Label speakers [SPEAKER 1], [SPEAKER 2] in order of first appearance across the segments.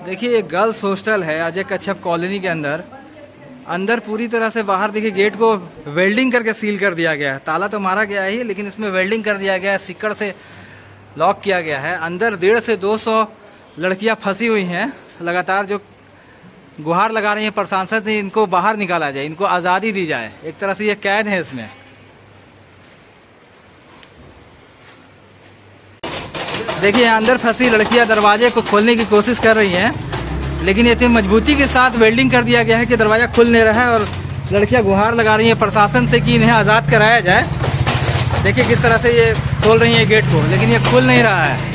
[SPEAKER 1] देखिए ये girls hostel है अजय कच्छप कॉलोनी के अंदर। अंदर पूरी तरह से बाहर देखिए गेट को वेल्डिंग करके सील कर दिया गया है। ताला तो मारा गया है लेकिन इसमें वेल्डिंग कर दिया गया है, सिक्कड़ से लॉक किया गया है। अंदर 150 से 200 लड़कियां फंसी हुई हैं। लगातार जो गुहार लगा रही हैं प्रशासन से इनको बाहर निकाला जाए, इनको आज़ादी दी जाए। एक तरह से ये कैद है इसमें। देखिए अंदर फंसी लड़कियां दरवाजे को खोलने की कोशिश कर रही हैं, लेकिन इतनी मजबूती के साथ वेल्डिंग कर दिया गया है कि दरवाजा खुल नहीं रहा है और लड़कियां गुहार लगा रही हैं प्रशासन से कि इन्हें आज़ाद कराया जाए। देखिए किस तरह से ये खोल रही हैं गेट को, लेकिन ये खुल नहीं रहा है।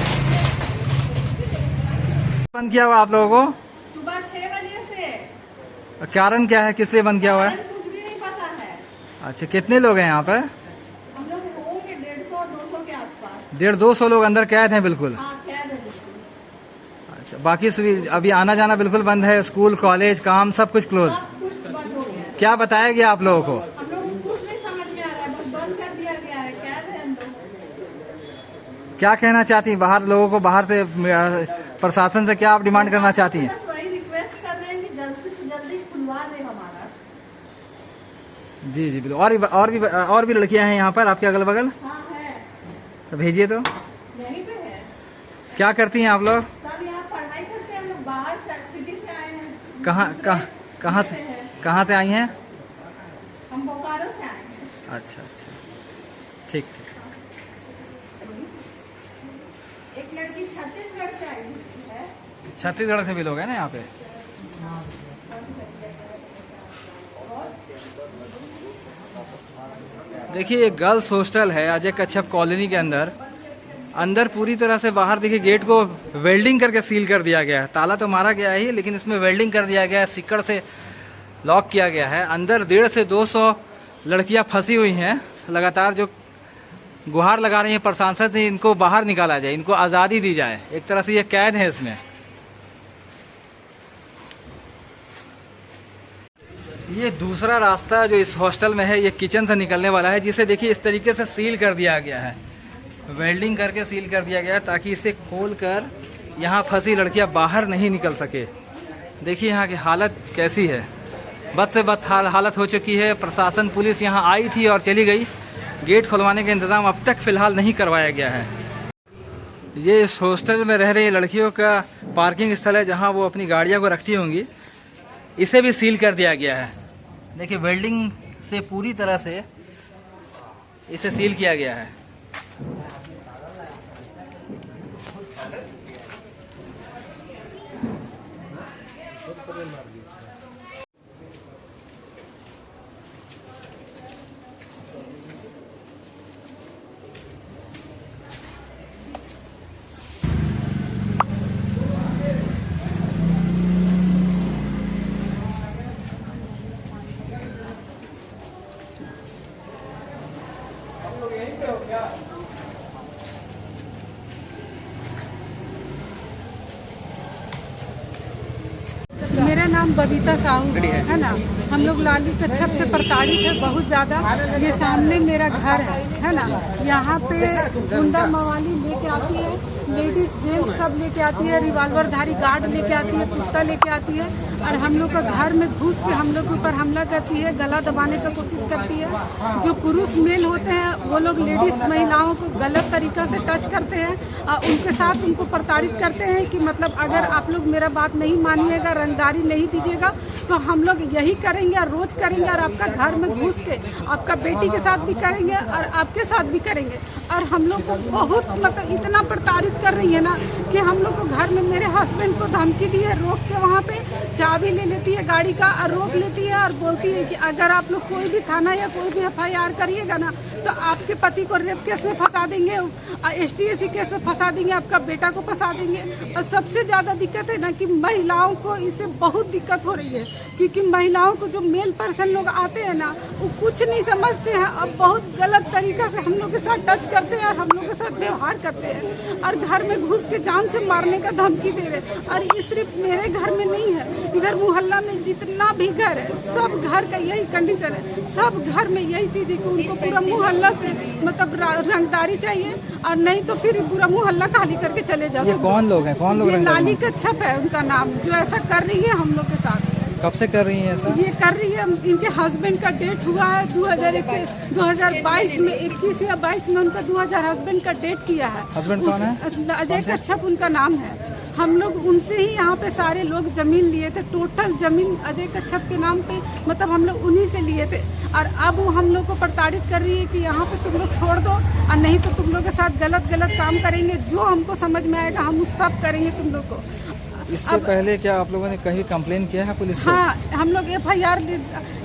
[SPEAKER 1] बंद किया हुआ आप लोगों को
[SPEAKER 2] सुबह 6 बजे से।
[SPEAKER 1] कारण क्या है, किस लिए बंद किया हुआ है?
[SPEAKER 2] कुछ भी नहीं पता है।
[SPEAKER 1] अच्छा, कितने लोग हैं यहाँ पे?
[SPEAKER 2] हम लोग होंगे 150-200 के आसपास।
[SPEAKER 1] 150-200 लोग अंदर कैद हैं बिल्कुल।
[SPEAKER 2] हाँ, कैद है बिल्कुल।
[SPEAKER 1] अच्छा, बाकी अभी आना जाना बिल्कुल बंद है, स्कूल कॉलेज काम सब कुछ क्लोज।
[SPEAKER 2] सब कुछ बंद हो गया है।
[SPEAKER 1] क्या बताया गया आप लोगों को?
[SPEAKER 2] हम लोग को कुछ नहीं समझ में आ रहा है, बस बंद कर दिया गया है, कैद है हम लोग।
[SPEAKER 1] क्या कहना चाहती हैं बाहर लोगों को, बाहर से प्रशासन से क्या आप डिमांड करना चाहती हैं?
[SPEAKER 2] बस वही रिक्वेस्ट कर रहे हैं कि जल्दी से जल्दी खुलवा दे हमारा।
[SPEAKER 1] जी जी बिल्कुल। और भी लड़कियां हैं यहाँ पर आपके अगल बगल?
[SPEAKER 2] हाँ है,
[SPEAKER 1] तो भेजिए। तो
[SPEAKER 2] यहीं पे है।
[SPEAKER 1] क्या करती हैं आप लोग?
[SPEAKER 2] सब यहाँ पढ़ाई करते हैं। हम लोग बाहर से सिटी से आए हैं।
[SPEAKER 1] कहाँ से आई हैं?
[SPEAKER 2] हम बोकारो से आए हैं।
[SPEAKER 1] अच्छा, ठीक।
[SPEAKER 2] एक लड़की छत्तीसगढ़ से आई है।
[SPEAKER 1] छत्तीसगढ़ से भी लोग हैं ना यहाँ पे? देखिए ये गर्ल्स हॉस्टल है अजय कच्छप कॉलोनी के अंदर। अंदर पूरी तरह से बाहर देखिए गेट को वेल्डिंग करके सील कर दिया गया है। ताला तो मारा गया है लेकिन इसमें वेल्डिंग कर दिया गया है, सिक्कड़ से लॉक किया गया है। अंदर 150 से 200 लड़कियां फंसी हुई हैं। लगातार जो गुहार लगा रही हैं प्रशासन से इनको बाहर निकाला जाए, इनको आज़ादी दी जाए। एक तरह से ये कैद है इसमें। ये दूसरा रास्ता जो इस हॉस्टल में है ये किचन से निकलने वाला है, जिसे देखिए इस तरीके से सील कर दिया गया है, वेल्डिंग करके सील कर दिया गया है ताकि इसे खोलकर यहाँ फंसी लड़कियाँ बाहर नहीं निकल सके। देखिए यहाँ की हालत कैसी है, बद से बद हालत हो चुकी है। प्रशासन पुलिस यहाँ आई थी और चली गई। गेट खुलवाने का इंतज़ाम अब तक फ़िलहाल नहीं करवाया गया है। ये इस हॉस्टल में रह रही लड़कियों का पार्किंग स्थल है जहाँ वो अपनी गाड़ियाँ को रखती होंगी। इसे भी सील कर दिया गया है। देखिए वेल्डिंग से पूरी तरह से इसे सील किया गया है।
[SPEAKER 3] मेरा नाम बबीता साहू है ना। हम लोग लाली कच्छप से प्रताड़ित है बहुत ज़्यादा। ये सामने मेरा घर है ना। यहाँ पे गुंडा मवाली लेके आती है, लेडीज जेंट्स सब लेके आती है, रिवॉल्वरधारी गार्ड लेके आती है, कुत्ता लेके आती है और हम लोग का घर में घुस के हम लोग के ऊपर हमला करती है, गला दबाने का कोशिश करती है। जो पुरुष मेल होते हैं वो लोग लेडीज महिलाओं को गलत तरीका से टच करते हैं और उनके साथ उनको प्रताड़ित करते हैं कि मतलब अगर आप लोग मेरा बात नहीं मानिएगा, रंगदारी नहीं दीजिएगा तो हम लोग यही करेंगे और रोज करेंगे और आपका घर में घुस के आपका बेटी के साथ भी करेंगे और आपके साथ भी करेंगे। और हम लोग को बहुत मतलब इतना प्रताड़ित कर रही है ना कि हम लोग को घर में मेरे हस्बैंड को धमकी दी है, रोक के वहाँ पे चाबी ले लेती है गाड़ी का और रोक लेती है और बोलती है कि अगर आप लोग कोई भी थाना या कोई भी FIR करिएगा ना तो आपके पति को रेप केस में फंसा देंगे, STAC केस में फंसा देंगे, आपका बेटा को फंसा देंगे। और सबसे ज़्यादा दिक्कत है ना कि महिलाओं को इससे बहुत दिक्कत हो रही है, क्योंकि महिलाओं को जो मेल पर्सन लोग आते हैं ना वो कुछ नहीं समझते हैं। अब बहुत गलत तरीका से हम लोग के साथ टच करते हैं और हम लोग के साथ व्यवहार करते हैं और घर में घुस के जान से मारने का धमकी दे रहे। और ये सिर्फ मेरे घर में नहीं है, इधर मोहल्ला में जितना भी घर है सब घर का यही कंडीशन है। सब घर में यही चीज है कि उनको पूरा मोहल्ला से मतलब रंगदारी चाहिए, और नहीं तो फिर पूरा मोहल्ला खाली करके चले जाओ।
[SPEAKER 1] ये कौन लोग हैं, कौन लोग?
[SPEAKER 3] लाली कच्छप है उनका नाम, जो ऐसा कर रही है हम लोग के साथ।
[SPEAKER 1] कब से कर रही हैं ऐसा?
[SPEAKER 3] ये कर रही है, इनके हस्बैंड का डेथ हुआ है 2022 में, 21 या 22 में उनका 2000 हस्बैंड का डेथ किया है।
[SPEAKER 1] हस्बैंड कौन है?
[SPEAKER 3] अजय कच्छप उनका नाम है। हम लोग उनसे ही यहाँ पे सारे लोग जमीन लिए थे, टोटल जमीन अजय कच्छप के नाम पे, मतलब हम लोग उन्हीं से लिए थे। और अब वो हम लोग को प्रताड़ित कर रही है कि यहाँ पे तुम लोग छोड़ दो, और नहीं तो तुम लोग के साथ गलत काम करेंगे, जो हमको समझ में आएगा हम उस सब करेंगे तुम लोग को।
[SPEAKER 1] इससे पहले क्या आप लोगों ने कहीं कंप्लेन किया है पुलिस को?
[SPEAKER 3] हाँ, हम लोग FIR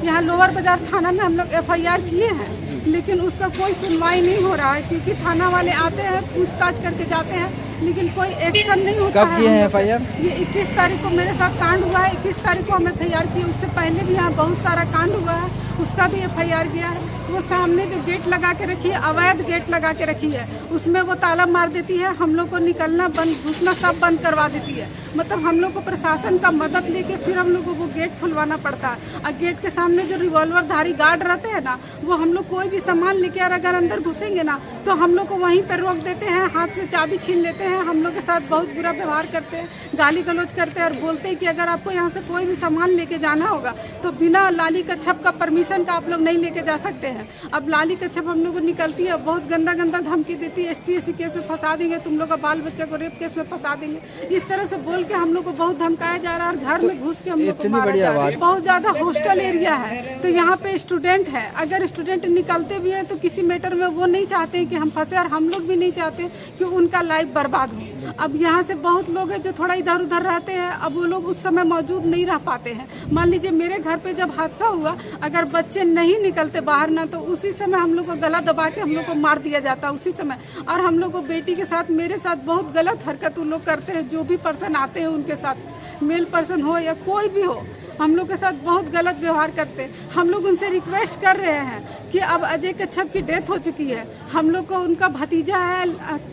[SPEAKER 3] यहाँ लोअर बाजार थाना में हम लोग FIR किए हैं, लेकिन उसका कोई सुनवाई नहीं हो रहा है, क्योंकि थाना वाले आते हैं, पूछताछ करके जाते हैं, लेकिन कोई एक्शन नहीं होता है।
[SPEAKER 1] कब किए हैं FIR?
[SPEAKER 3] ये 21 तारीख को मेरे साथ कांड हुआ है, 21 तारीख को हमने FIR की। उससे पहले भी यहाँ बहुत सारा कांड हुआ है, उसका भी FIR किया है। वो सामने जो गेट लगा के रखी है, अवैध गेट लगा के रखी है, उसमें वो ताला मार देती है, हम लोग को निकलना बंद, घुसना सब बंद करवा देती है। मतलब हम लोग को प्रशासन का मदद लेके फिर हम लोग को वो गेट खुलवाना पड़ता है। और गेट के सामने जो रिवॉल्वर धारी गार्ड रहते हैं ना, वो हम लोग कोई भी सामान लेके अगर अंदर घुसेंगे ना, तो हम लोग को वहीं पर रोक देते हैं, हाथ से चाबी छीन लेते हैं, हम लोग के साथ बहुत बुरा व्यवहार करते हैं, गाली गलौज करते हैं, और बोलते हैं कि अगर आपको यहाँ से कोई भी सामान लेके जाना होगा तो बिना लाली कच्छप का परमिशन का आप लोग नहीं लेके जा सकते हैं। अब लाली कच्छप हम लोग को निकलती है, बहुत गंदा धमकी देती है, STSC केस में फंसा देंगे, तुम लोग का बाल बच्चा को रेप केस में फंसा देंगे, इस तरह से बोल के हम लोग को बहुत धमकाया जा रहा है। और घर में घुस के हम लोग को मारा जा रहा है। बहुत ज्यादा हॉस्टल एरिया है, तो यहाँ पे स्टूडेंट है, अगर स्टूडेंट निकलते भी है तो किसी मैटर में वो नहीं चाहते हैं कि हम फंसे, और हम लोग भी नहीं चाहते कि उनका लाइफ बर्बाद हो। अब यहाँ से बहुत लोग हैं जो थोड़ा इधर उधर रहते हैं, अब वो लोग उस समय मौजूद नहीं रह पाते हैं। मान लीजिए मेरे घर पे जब हादसा हुआ, अगर बच्चे नहीं निकलते बाहर ना, तो उसी समय हम लोग को गला दबा के हम लोग को मार दिया जाता उसी समय। और हम लोग को बेटी के साथ, मेरे साथ बहुत गलत हरकत उन लोग करते हैं, जो भी पर्सन आते हैं उनके साथ, मेल पर्सन हो या कोई भी हो, हम लोग के साथ बहुत गलत व्यवहार करते हैं। हम लोग उनसे रिक्वेस्ट कर रहे हैं कि अब अजय कच्छप की डेथ हो चुकी है, हम लोग को उनका भतीजा है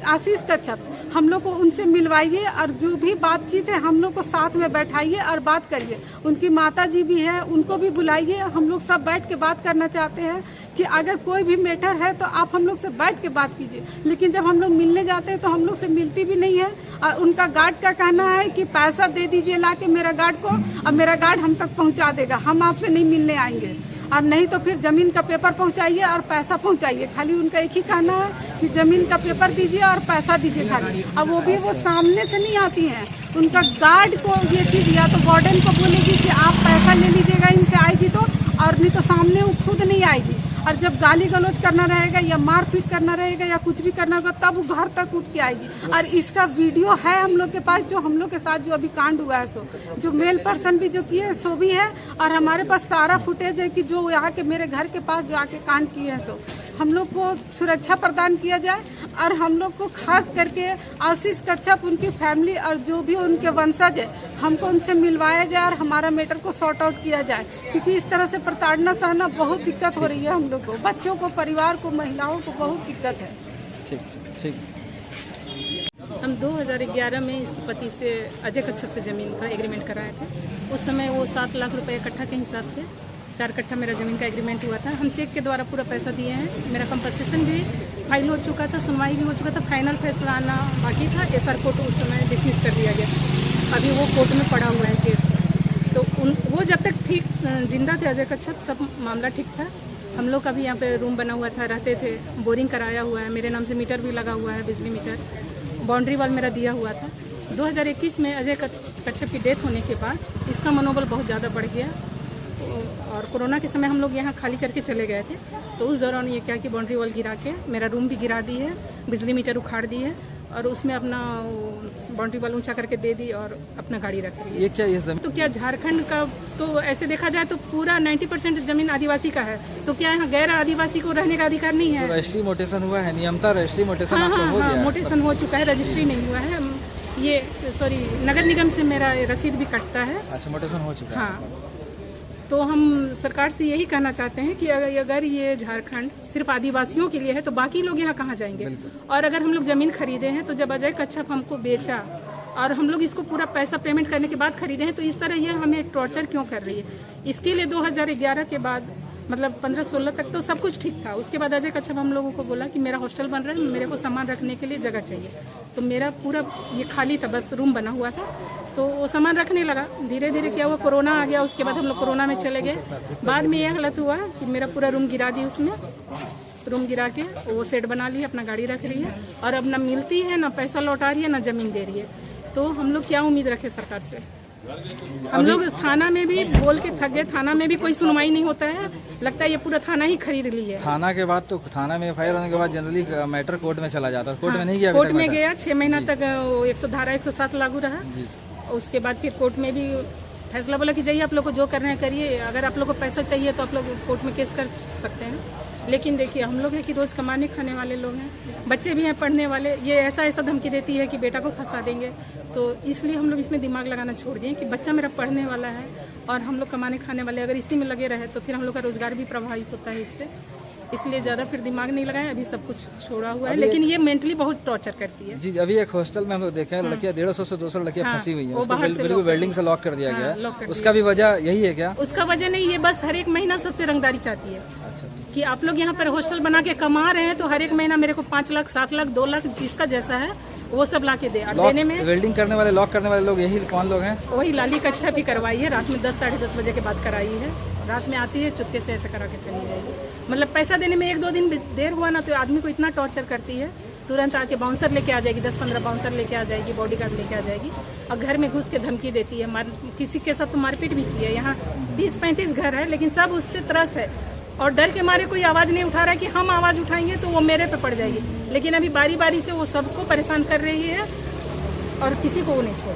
[SPEAKER 3] आशीष कच्छप, हम लोग को उनसे मिलवाइए, और जो भी बातचीत है हम लोग को साथ में बैठाइए और बात करिए। उनकी माता जी भी है, उनको भी बुलाइए, हम लोग सब बैठ के बात करना चाहते हैं कि अगर कोई भी मैटर है तो आप हम लोग से बैठ के बात कीजिए। लेकिन जब हम लोग मिलने जाते हैं तो हम लोग से मिलती भी नहीं है। और उनका गार्ड का कहना है कि पैसा दे दीजिए ला के मेरा गार्ड को, और मेरा गार्ड हम तक पहुंचा देगा, हम आपसे नहीं मिलने आएंगे, और नहीं तो फिर जमीन का पेपर पहुंचाइए और पैसा पहुंचाइए। खाली उनका एक ही कहना है कि जमीन का पेपर दीजिए और पैसा दीजिए खाली। अब वो भी वो सामने से नहीं आती हैं, उनका गार्ड को ये चीज, या तो वार्डन को बोलेगी कि आप पैसा ले लीजिएगा इनसे, आएगी तो, और नहीं तो सामने वो खुद नहीं आएगी। और जब गाली गलौज करना रहेगा या मारपीट करना रहेगा या कुछ भी करना होगा, तब वो घर तक उठ के आएगी। और इसका वीडियो है हम लोग के पास, जो हम लोग के साथ जो अभी कांड हुआ है, सो जो मेल पर्सन भी जो किए है सो भी है, और हमारे पास सारा फुटेज है कि जो यहाँ के मेरे घर के पास जो आके कांड किए हैं, सो हम लोग को सुरक्षा प्रदान किया जाए। और हम लोग को खास करके आशीष कच्छप, उनकी फैमिली और जो भी उनके वंशज है, हमको उनसे मिलवाया जाए और हमारा मैटर को सॉर्ट आउट किया जाए, क्योंकि इस तरह से प्रताड़ना सहना बहुत दिक्कत हो रही है हम लोग को, बच्चों को, परिवार को, महिलाओं को बहुत दिक्कत है।
[SPEAKER 1] ठीक ठीक।
[SPEAKER 4] हम 2011 में इस पति से, अजय कच्छप से ज़मीन का एग्रीमेंट कराए थे। उस समय वो 7 लाख रुपए इकट्ठा के हिसाब से 4 कट्ठा मेरा ज़मीन का एग्रीमेंट हुआ था। हम चेक के द्वारा पूरा पैसा दिए हैं। मेरा कंपनसेशन भी फाइल हो चुका था, सुनवाई भी हो चुका था, फाइनल फैसला आना बाकी था। SR कोर्ट उस समय डिसमिस कर दिया गया, अभी वो कोर्ट में पड़ा हुआ है केस। तो वो जब तक ठीक जिंदा थे अजय कच्छप, सब मामला ठीक था। हम लोग का भी यहाँ पे रूम बना हुआ था, रहते थे, बोरिंग कराया हुआ है, मेरे नाम से मीटर भी लगा हुआ है, बिजली मीटर, बाउंड्री वाल मेरा दिया हुआ था। 2021 में अजय कच्छप की डेथ होने के बाद इसका मनोबल बहुत ज़्यादा बढ़ गया, और कोरोना के समय हम लोग यहाँ खाली करके चले गए थे। तो उस दौरान ये क्या कि बाउंड्री वॉल गिरा के मेरा रूम भी गिरा दी है, बिजली मीटर उखाड़ दी है, और उसमें अपना बाउंड्री वॉल ऊंचा करके दे दी और अपना गाड़ी रख रही है।
[SPEAKER 1] ये क्या ये जमीन?
[SPEAKER 4] तो क्या झारखंड का, तो ऐसे देखा जाए तो पूरा 90% जमीन आदिवासी का है, तो क्या यहाँ गैर आदिवासी को रहने का अधिकार नहीं है?
[SPEAKER 1] तो रजिस्ट्री मोटेशन हुआ है, नियमता रजिस्ट्री मोटेशन
[SPEAKER 4] हाँ
[SPEAKER 1] आपका हो
[SPEAKER 4] हाँ,
[SPEAKER 1] गया?
[SPEAKER 4] मोटेशन हो चुका है, रजिस्ट्री नहीं हुआ है। ये सॉरी, नगर निगम से मेरा रसीद भी कटता है।
[SPEAKER 1] अच्छा, मोटेशन हो चुका है।
[SPEAKER 4] हाँ, तो हम सरकार से यही कहना चाहते हैं कि अगर ये झारखंड सिर्फ आदिवासियों के लिए है तो बाकी लोग यहाँ कहाँ जाएंगे। और अगर हम लोग ज़मीन खरीदे हैं तो जब अजय कच्छप हमको बेचा और हम लोग इसको पूरा पैसा पेमेंट करने के बाद खरीदे हैं, तो इस तरह ये हमें टॉर्चर क्यों कर रही है। इसके लिए 2011 के बाद मतलब 15-16 तक तो सब कुछ ठीक था। उसके बाद अजय कच्छप हम लोगों को बोला कि मेरा हॉस्टल बन रहा है, मेरे को सामान रखने के लिए जगह चाहिए। तो मेरा पूरा ये खाली था, बस रूम बना हुआ था, तो वो सामान रखने लगा। धीरे धीरे क्या हुआ, कोरोना आ गया। उसके बाद हम लोग कोरोना में चले गए। बाद में यह हालत हुआ कि मेरा पूरा रूम गिरा दी, उसमें रूम गिरा के वो सेट बना ली, अपना गाड़ी रख रही है और अब ना मिलती है, ना पैसा लौटा रही है, ना ज़मीन दे रही है। तो हम लोग क्या उम्मीद रखें सरकार से। हम लोग थाना में भी बोल के थक गए, थाना में भी कोई सुनवाई नहीं होता है। लगता है ये पूरा थाना ही खरीद ली है।
[SPEAKER 1] थाना के बाद तो थाना में एफआईआर होने के बाद जनरली मैटर कोर्ट में चला जाता है। कोर्ट में नहीं गया?
[SPEAKER 4] कोर्ट में गया, 6 महीना तक 107 लागू रहा। उसके बाद फिर कोर्ट में भी फैसला बोला कि जाइए आप लोग को जो करना है करिए, अगर आप लोग को पैसा चाहिए तो आप लोग कोर्ट में केस कर सकते हैं। लेकिन देखिए हम लोग हैं कि रोज़ कमाने खाने वाले लोग हैं, बच्चे भी हैं पढ़ने वाले। ये ऐसा धमकी देती है कि बेटा को फंसा देंगे, तो इसलिए हम लोग इसमें दिमाग लगाना छोड़ दिए कि बच्चा मेरा पढ़ने वाला है और हम लोग कमाने खाने वाले, अगर इसी में लगे रहे तो फिर हम लोग का रोजगार भी प्रभावित होता है इससे। इसलिए ज़्यादा फिर दिमाग नहीं लगाए, अभी सब कुछ छोड़ा हुआ है। लेकिन ये मेंटली बहुत टॉर्चर करती है।
[SPEAKER 1] जी, अभी एक हॉस्टल में हम लोग देखे हैं लड़कियां 150 से 200 लड़कियां फंसी हुई हैं। उसको बिल्कुल वेल्डिंग से लॉक कर दिया गया है। उसका भी वजह यही है क्या?
[SPEAKER 4] उसका वजह नहीं, ये बस हर एक महीना सबसे रंगदारी चाहती है। कि आप लोग यहाँ पर हॉस्टल बना के कमा रहे हैं तो हर एक महीना मेरे को 5 लाख 7 लाख 2 लाख जिसका जैसा है वो सब ला के दे। और देने में
[SPEAKER 1] वेल्डिंग करने वाले, लॉक करने वाले लोग यही कौन लोग हैं?
[SPEAKER 4] वही लाली कच्छप भी करवाई है, रात में 10 साढ़े 10 बजे के बाद कराई है। रात में आती है, चुपके से ऐसे करा के चली जाएगी। मतलब पैसा देने में 1-2 दिन देर हुआ ना तो आदमी को इतना टॉर्चर करती है, तुरंत आके बाउंसर लेके आ जाएगी, 10-15 बाउंसर लेके आ जाएगी, बॉडीगार्ड लेके आ जाएगी और घर में घुस के धमकी देती है। किसी के साथ तो मारपीट भी की है। यहाँ 30-35 घर है लेकिन सब उससे त्रस्त है और डर के मारे कोई आवाज़ नहीं उठा रहा है कि हम आवाज़ उठाएंगे तो वो मेरे पे पड़ जाएगी। लेकिन अभी बारी बारी से वो सबको परेशान कर रही है और किसी को वो नहीं छोड़